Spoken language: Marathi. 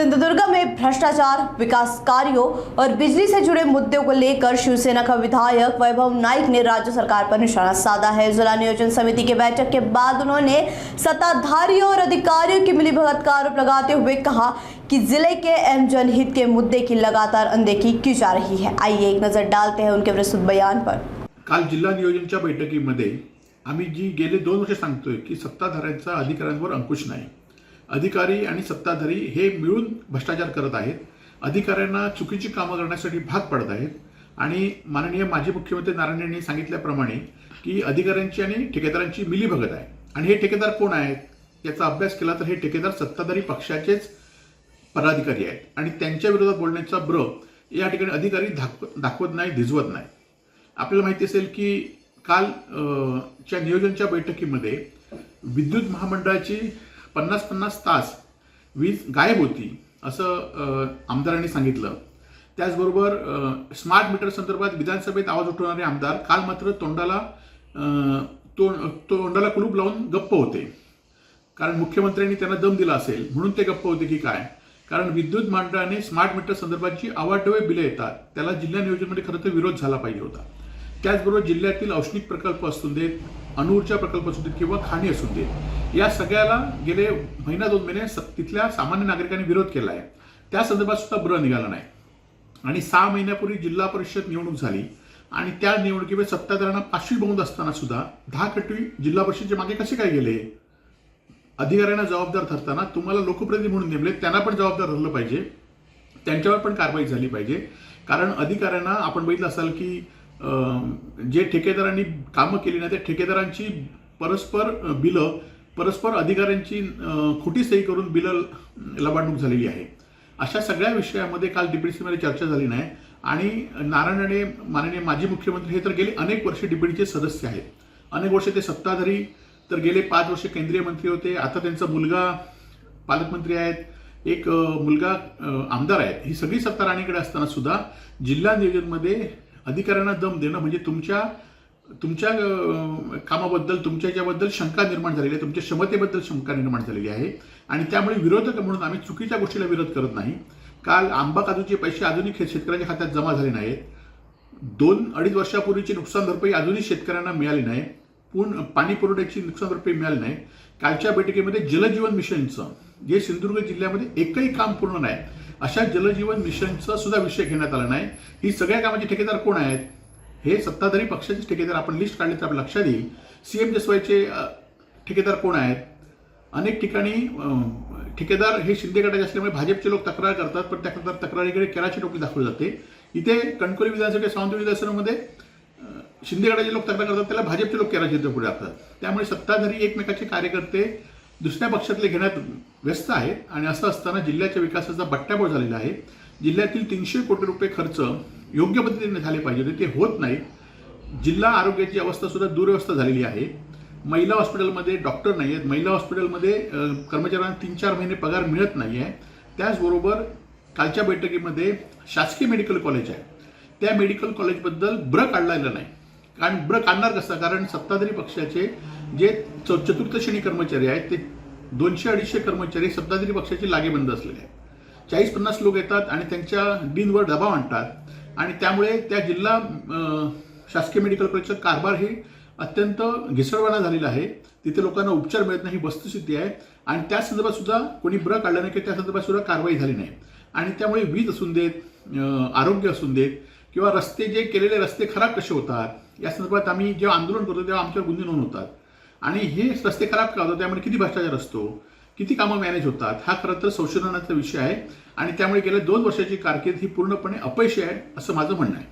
सिंधुदुर्ग में भ्रष्टाचार, विकास कार्यों और बिजली से जुड़े मुद्दों को लेकर शिवसेना का विधायक वैभव नाइक ने राज्य सरकार पर निशाना साधा है। जिला नियोजन समिति की बैठक के बाद उन्होंने सत्ताधारियों और अधिकारियों की मिलीभगत का आरोप लगाते हुए कहा कि जिले के अहम जनहित के मुद्दे की लगातार अनदेखी की जा रही है। आइए एक नजर डालते हैं उनके विस्तृत बयान पर। काल जिल्हा नियोजनच्या बैठकीमध्ये आम्ही जी गेले 2 वर्ष सांगतोय की सत्ताधाऱ्यांचा अधिकाऱ्यांवर अंकुश नाही। अधिकारी आणि सत्ताधारी हे मिळून भ्रष्टाचार करत आहेत, अधिकाऱ्यांना चुकीची कामं करण्यासाठी भाग पडत आहेत आणि माननीय माजी मुख्यमंत्री नारायण यांनी सांगितल्याप्रमाणे की अधिकाऱ्यांची आणि ठेकेदारांची मिलीभगत आहे। आणि हे ठेकेदार कोण आहेत याचा अभ्यास केला तर हे ठेकेदार सत्ताधारी पक्षाचेच पदाधिकारी आहेत आणि त्यांच्या विरोधात बोलण्याचा ब्र या ठिकाणी अधिकारी दाखवत नाही, धिजवत नाही। आपल्याला माहिती असेल की काल च्या नियोजनच्या बैठकीमध्ये विद्युत महामंडळाची 50-50 तास वीज गायब होती असं आमदारांनी सांगितलं। त्याचबरोबर स्मार्ट मीटर संदर्भात विधानसभेत आवाज उठवणारे आमदार काल मात्र तोंडाला कुलूप लावून गप्प होते, कारण मुख्यमंत्र्यांनी त्यांना दम दिला असेल म्हणून ते गप्प होते की काय। कारण विद्युत मंडळाने स्मार्ट मीटर संदर्भाची अवाढव्य बिले येतात, त्याला जिल्हा नियोजनमध्ये खरं तर विरोध झाला पाहिजे होता। त्याचबरोबर जिल्ह्यातील औष्णिक प्रकल्प असू देत, अणुऊर्जा प्रकल्प असू देत किंवा खाणी असू देत, या सगळ्याला गेले महिना 2 महिने तिथल्या सामान्य नागरिकांनी विरोध केला आहे। त्या संदर्भात सुद्धा ब्र निघाला नाही। आणि 6 महिन्यापूर्वी जिल्हा परिषद निवडणूक झाली आणि त्या निवडणुकीमध्ये सत्ताधाऱ्यांना 5वी बहुमत असताना सुद्धा 10 कोटी जिल्हा परिषदेच्या मागे कसे काय गेले। अधिकाऱ्यांना जबाबदार ठरताना तुम्हाला लोकप्रतिनिधी म्हणून नेमले, त्यांना पण जबाबदार धरलं पाहिजे, त्यांच्यावर पण कारवाई झाली पाहिजे। कारण अधिकाऱ्यांना आपण बघितलं असाल की जे ठेकेदारांनी कामं केली ना त्या ठेकेदारांची परस्पर अधिकाऱ्यांची खोटी सही करून बिलं लबाडणूक झालेली आहे। अशा सगळ्या विषयामध्ये काल डीपीडीसीमध्ये चर्चा झाली नाही आणि नारायण राणे माननीय माजी मुख्यमंत्री हे तर गेले अनेक वर्ष डीपीडीचे सदस्य आहेत, अनेक वर्ष ते सत्ताधारी, तर गेले 5 वर्ष केंद्रीय मंत्री होते, आता त्यांचा मुलगा पालकमंत्री आहेत, एक मुलगा आमदार आहेत। ही सगळी सत्ता राणेकडे असताना सुद्धा जिल्हा नियोजनमध्ये अधिकाऱ्यांना दम देणं म्हणजे तुमच्या कामाबद्दल तुमच्याबद्दल शंका निर्माण झालेली आहे, तुमच्या क्षमतेबद्दल शंका निर्माण झालेली आहे आणि त्यामुळे विरोधक म्हणून आम्ही चुकीच्या गोष्टीला विरोध करत नाही। काल आंबा काजूचे पैसे अजूनही शेतकऱ्यांच्या खात्यात जमा झाले नाहीत, 2-2.5 वर्षापूर्वीची नुकसान भरपाई अजूनही शेतकऱ्यांना मिळाली नाही, पाणी पुरवठ्याची नुकसान भरपाई मिळाली नाही। कालच्या बैठकीमध्ये जलजीवन मिशनचं जे सिंधुदुर्ग जिल्ह्यामध्ये एकही काम पूर्ण नाही अशा जलजीवन मिशनचा सुद्धा विषय घेण्यात आला नाही। ही सगळ्या कामाचे ठेकेदार कोण आहेत, हे सत्ताधारी पक्षाचे ठेकेदार आपण लिस्ट काढली तर आपल्या लक्षात येईल। सीएम जसवायचे ठेकेदार कोण आहेत, अनेक ठिकाणी ठेकेदार हे शिंदे गटाचे असल्यामुळे भाजपचे लोक तक्रार करतात, पण त्या तक्रारीकडे केराची टोपली दाखवली जाते। इथे कणकवली विधानसभेच्या सावंतवाडी विधानसभेमध्ये शिंदे गटाचे लोक तक्रार करतात, त्याला भाजपचे लोक केराची टोपली दाखवतात। त्यामुळे सत्ताधारी एकमेकाचे कार्यकर्ते दुसऱ्या पक्षातले घेण्यात व्यस्त आहेत आणि असं असताना जिल्ह्याच्या विकासाचा बट्ट्याबोळ झालेला आहे। जिल्ह्यातील 300 कोटी रुपये खर्च योग्य पद्धतीने झाले पाहिजे, ते होत नाही। जिल्हा आरोग्याची अवस्था सुद्धा दुरवस्था झालेली आहे। महिला हॉस्पिटलमध्ये डॉक्टर नाही आहेत, महिला हॉस्पिटलमध्ये कर्मचाऱ्यांना 3-4 महिने पगार मिळत नाही आहे। त्याचबरोबर कालच्या बैठकीमध्ये शासकीय मेडिकल कॉलेज आहे, त्या मेडिकल कॉलेजबद्दल ब्र काढलेलं नाही। कारण ब्र काढणार कसं, कारण सत्ताधारी पक्षाचे जे चतुर्थ श्रेणी कर्मचारी आहेत ते 200-250 कर्मचारी सत्ताधारी पक्षाचे लागेबंद असलेले आहेत। 40-50 लोक येतात आणि त्यांच्या डीनवर दबाव आणतात आणि त्यामुळे त्या जिल्हा शासकीय मेडिकल कॉलेजचा कारभार हे अत्यंत घिसळवाणा झालेला आहे। तिथे लोकांना उपचार मिळत नाही, वस्तुस्थिती आहे आणि त्या संदर्भात सुद्धा कोणी ब्र काढलं नाही की त्या संदर्भात सुद्धा कारवाई झाली नाही। आणि त्यामुळे वीज असून देत, आरोग्य असून देत किंवा रस्ते जे केलेले रस्ते खराब कसे होतात या संदर्भात आम्ही जेव्हा आंदोलन करतो तेव्हा आमच्यावर गुन्हे नोंद होतात आणि हे रस्ते खराब का होतात, त्यामुळे किती भ्रष्टाचार असतो, किती कामं मॅनेज होतात, हा खरं तर संशोधनाचा विषय आहे आणि त्यामुळे गेल्या 2 वर्षाची कारकीर्द ही पूर्णपणे अपयशी आहे असं माझं म्हणणं आहे।